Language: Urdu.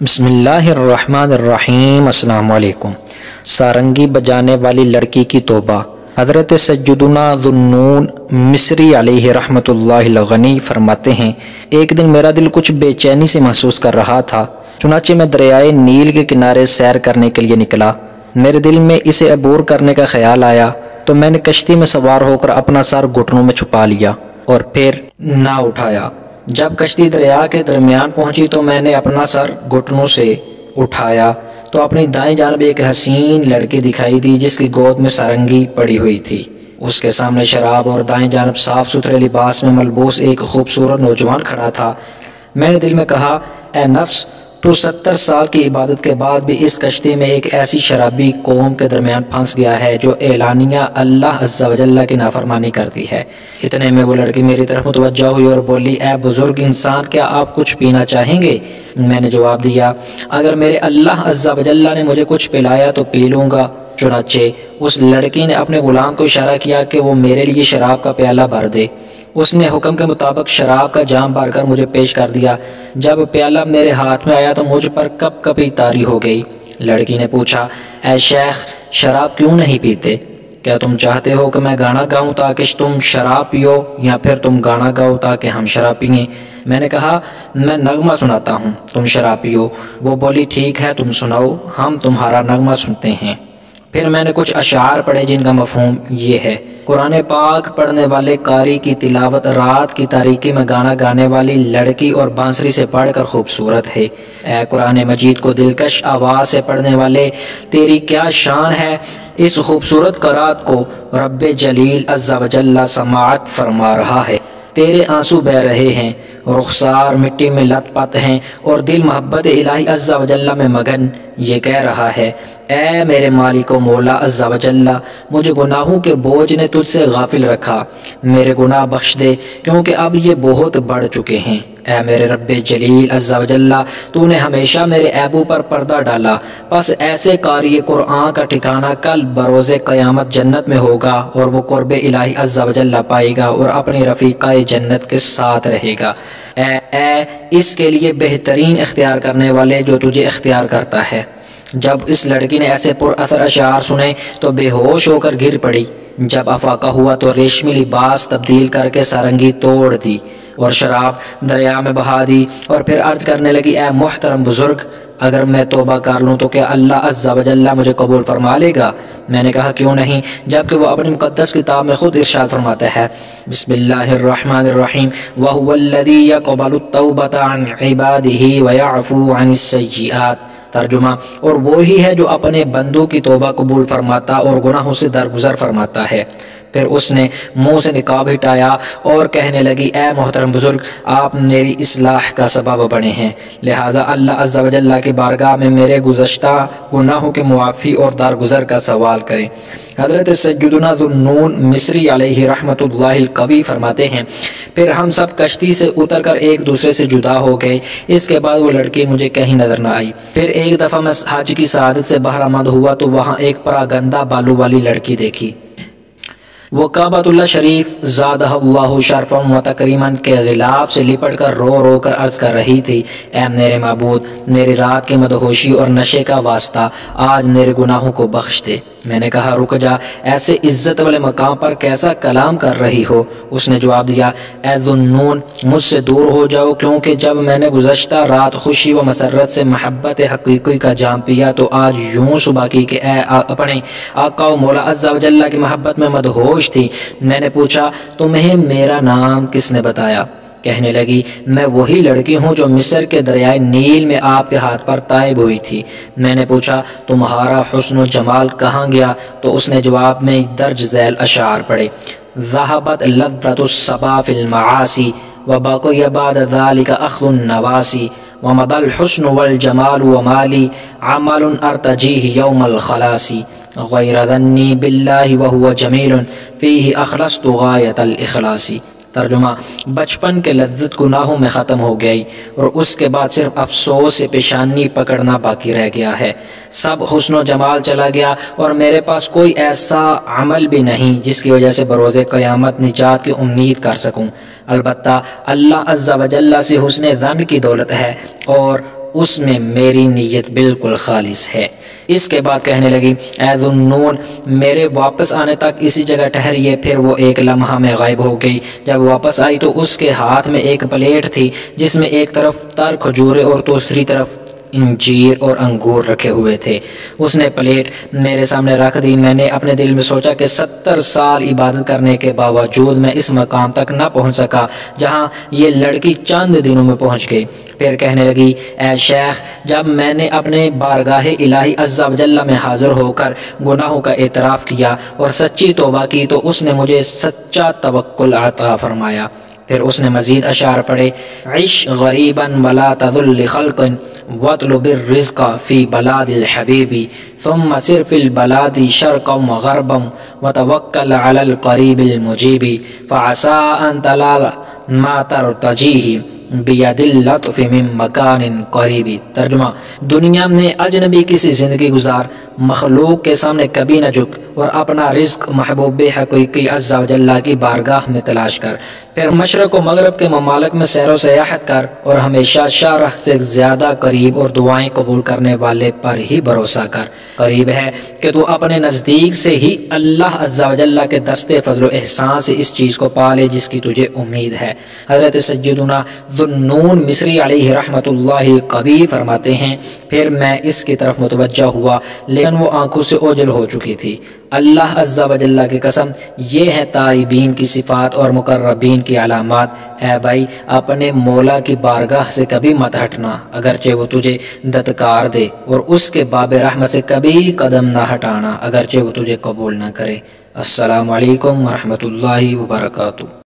بسم اللہ الرحمن الرحیم۔ السلام علیکم۔ سارنگی بجانے والی لڑکی کی توبہ۔ حضرت سیدنا ذو النون مصری علیہ رحمۃ اللہ الغنی فرماتے ہیں، ایک دن میرا دل کچھ بے چینی سے محسوس کر رہا تھا، چنانچہ میں دریائے نیل کے کنارے سیر کرنے کے لیے نکلا۔ میرے دل میں اسے عبور کرنے کا خیال آیا تو میں نے کشتی میں سوار ہو کر اپنا سر گھٹنوں میں چھپا لیا اور پھر نہ اٹھایا۔ جب کشتی دریا کے درمیان پہنچی تو میں نے اپنا سر گھٹنوں سے اٹھایا تو اپنی دائیں جانب ایک حسین لڑکی دکھائی دی جس کی گود میں سارنگی پڑی ہوئی تھی۔ اس کے سامنے شراب اور دائیں جانب صاف ستھرے لباس میں ملبوس ایک خوبصورت نوجوان کھڑا تھا۔ میں نے دل میں کہا، اے نفس، تو 70 سال کی عبادت کے بعد بھی اس کشتی میں ایک ایسی شرابی قوم کے درمیان پھنس گیا ہے جو اعلانیہ اللہ عز و جل کی نافرمانی کرتی ہے۔ اتنے میں وہ لڑکی میری طرف متوجہ ہوئی اور بولی، اے بزرگ انسان، کیا آپ کچھ پینا چاہیں گے؟ میں نے جواب دیا، اگر میرے اللہ عز و جل نے مجھے کچھ پلایا تو پی لوں گا۔ چنانچہ اس لڑکی نے اپنے غلام کو اشارہ کیا کہ وہ میرے لیے شراب کا پیالہ بھر دے۔ اس نے حکم کے مطابق شراب کا جام بھر کر مجھے پیش کر دیا۔ جب پیالہ میرے ہاتھ میں آیا تو مجھ پر کپ کپی طاری ہو گئی۔ لڑکی نے پوچھا، اے شیخ، شراب کیوں نہیں پیتے؟ کیا تم چاہتے ہو کہ میں گانا گاؤں تاکہ تم شراب پیو، یا پھر تم گانا گاؤ تاکہ ہم شراب پئیں؟ میں نے کہا، میں نغمہ سناتا ہوں، تم شراب پیو۔ وہ بولی، ٹھیک ہے، تم سناؤ، ہم تمہارا نغمہ سنتے ہیں۔ پھر میں نے کچھ اشعار پڑھے جن کا مفہوم یہ ہے، قرآن پاک پڑھنے والے قاری کی تلاوت رات کی تاریکی میں گانا گانے والی لڑکی اور بانسری سے پڑھ کر خوبصورت ہے۔ اے قرآن مجید کو دلکش آواز سے پڑھنے والے، تیری کیا شان ہے۔ اس خوبصورت قرات کو رب جلیل عز و جل سماعت فرما رہا ہے۔ تیرے آنسو بہ رہے ہیں، رخسار مٹی میں لت پت ہیں اور دل محبت الہی عز و جل میں مگن۔ یہ کہہ رہا ہے، اے میرے مالک و مولا عز و جل، مجھے گناہوں کے بوجھ نے تجھ سے غافل رکھا، میرے گناہ بخش دے کیونکہ اب یہ بہت بڑھ چکے ہیں۔ اے میرے رب جلیل عز و جل، تو نے ہمیشہ میرے عیبوں پر پردہ ڈالا، پس ایسے قاری قرآن کا ٹھکانہ کل بروز قیامت جنت میں ہوگا اور وہ قرب الہی عز و جل پائے گا اور اپنی رفیقہ جنت کے ساتھ رہے گا۔ اے اس کے لیے بہترین اختیار کرنے والے جو تجھے اختیار کرتا ہے۔ جب اس لڑکی نے ایسے پر اثر اشعار سنے تو بے ہوش ہو کر گر پڑی۔ جب افاقہ ہوا تو ریشمی لباس تبدیل کر کے سارنگی توڑ دی اور شراب دریا میں بہا دی، اور پھر عرض کرنے لگی، اے محترم بزرگ، اگر میں توبہ کر لوں تو کیا اللہ عز و جل مجھے قبول فرما لے گا؟ میں نے کہا، کیوں نہیں، جبکہ وہ اپنی مقدس کتاب میں خود ارشاد فرماتا ہے، بسم اللہ الرحمن الرحیم، وَهُوَ الَّذِي يَقْبَلُ التَّوْبَةَ عَنْ عِبَادِهِ وَيَعْفُو عَنِ السَّيِّئَاتِ۔ ترجمہ، اور وہی ہے جو اپنے بندوں کی توبہ قبول فرماتا اور گناہوں سے درگزر فرماتا ہے۔ پھر اس نے منہ سے نقاب ہٹایا اور کہنے لگی، اے محترم بزرگ، آپ میری اصلاح کا سبب بنے ہیں، لہٰذا اللہ عز و جل کی بارگاہ میں میرے گزشتہ گناہوں کے معافی اور درگزر کا سوال کریں۔ حضرت سیدنا ذو النون مصری علیہ رحمۃ اللہ القوی فرماتے ہیں، پھر ہم سب کشتی سے اتر کر ایک دوسرے سے جدا ہو گئے۔ اس کے بعد وہ لڑکی مجھے کہیں نظر نہ آئی۔ پھر ایک دفعہ میں حج کی سعادت سے بہرامند ہوا تو وہاں ایک پراگندہ بالوں والی لڑکی دیکھی۔ وہ کعبۃ اللہ شریف زادہ اللہ شرفا و تکریما کے غلاف سے لپٹ کر رو رو کر عرض کر رہی تھی، اے میرے معبود، میری رات کی مدہوشی اور نشے کا واسطہ آج میرے گناہوں کو بخش دے۔ میں نے کہا، رک جا، ایسے عزت والے مقام پر کیسا کلام کر رہی ہو؟ اس نے جواب دیا، اے ذو النون، مجھ سے دور ہو جاؤ، کیونکہ جب میں نے گزشتہ رات خوشی و مسرت سے محبت حقیقی کا جام پیا تو آج یوں صبح کی کہ اے اپنے آقا و مولا عز و جل کی محبت میں مدہوش تھی۔ میں نے پوچھا، تمہیں میرا نام کس نے بتایا؟ کہنے لگی، میں وہی لڑکی ہوں جو مصر کے دریائے نیل میں آپ کے ہاتھ پر تائب ہوئی تھی۔ میں نے پوچھا، تمہارا حسن و جمال کہاں گیا؟ تو اس نے جواب میں درج ذیل اشعار پڑھے، ذہبت لذۃ الصبا فی المعاصی وبقی بعد ذلک اخذ النواسی ومضى الحسن والجمال ومالی عمل ارتجیہ یوم الخلاصی غیر ظنی باللہ وہو جمیل فیہ اخلصت غایت الاخلاص۔ ترجمہ، بچپن کے لذت گناہوں میں ختم ہو گئی اور اس کے بعد صرف افسوس سے پیشانی پکڑنا باقی رہ گیا ہے۔ سب حسن و جمال چلا گیا اور میرے پاس کوئی ایسا عمل بھی نہیں جس کی وجہ سے بروز قیامت نجات کی امید کر سکوں۔ البتہ اللہ عز و جل سے حسن ظن کی دولت ہے اور اس میں میری نیت بالکل خالص ہے۔ اس کے بعد کہنے لگی اے ذوالنون میرے واپس آنے تک اسی جگہ ٹھہریے۔ پھر وہ ایک لمحہ میں غائب ہو گئی۔ جب واپس آئی تو اس کے ہاتھ میں ایک پلیٹ تھی جس میں ایک طرف تر کھجوریں اور دوسری طرف انجیر اور انگور رکھے ہوئے تھے۔ اس نے پلیٹ میرے سامنے رکھ دی۔ میں نے اپنے دل میں سوچا کہ 70 سال عبادت کرنے کے باوجود میں اس مقام تک نہ پہنچ سکا جہاں یہ لڑکی چند دنوں میں پہنچ گئی۔ پھر کہنے لگی اے شیخ جب میں نے اپنے بارگاہ الہی عز و جل میں حاضر ہو کر گناہوں کا اعتراف کیا اور سچی توبہ کی تو اس نے مجھے سچا توکل عطا فرمایا۔ پھر اس نے مزید اشعار پڑھے عش غریبا ولا تذل خلق واطلب الرزق فی بلاد الحبیب ثم سر فی البلاد شرقا وغربا وتوکل علی القریب المجیب فعسى ان تنال ما ترتجیہ بید اللطف من مکان قریب۔ ترجمہ دنیا میں اجنبی کسی زندگی گزار، مخلوق کے سامنے کبھی نہ جھک اور اپنا رزق محبوب حقیقی عز و جل کی بارگاہ میں تلاش کر۔ پھر مشرق و مغرب کے ممالک میں سیر و سیاحت کر اور ہمیشہ شارح سے زیادہ قریب اور دعائیں قبول کرنے والے پر ہی بھروسہ کر۔ قریب ہے کہ تو اپنے نزدیک سے ہی اللہ عز و جل کے دستے فضل و احسان سے اس چیز کو پا لے جس کی تجھے امید ہے۔ حضرت سیدنا ذوالنون مصری علیہ رحمت اللہ القوی فرماتے ہیں پھر میں اس کی طرف متوجہ ہوا لیکن وہ آنکھوں سے اوجھل ہو چکی تھی۔ اللہ عز و جل کی قسم یہ ہے تائبین کی صفات اور مقربین کی علامات۔ اے بھائی اپنے مولا کی بارگاہ سے کبھی مت ہٹنا اگرچہ وہ تجھے دتکار دے، اور اس کے باب رحمت سے کبھی قدم نہ ہٹانا اگرچہ وہ تجھے قبول نہ کرے۔ السلام علیکم ورحمۃ اللہ وبرکاتہ۔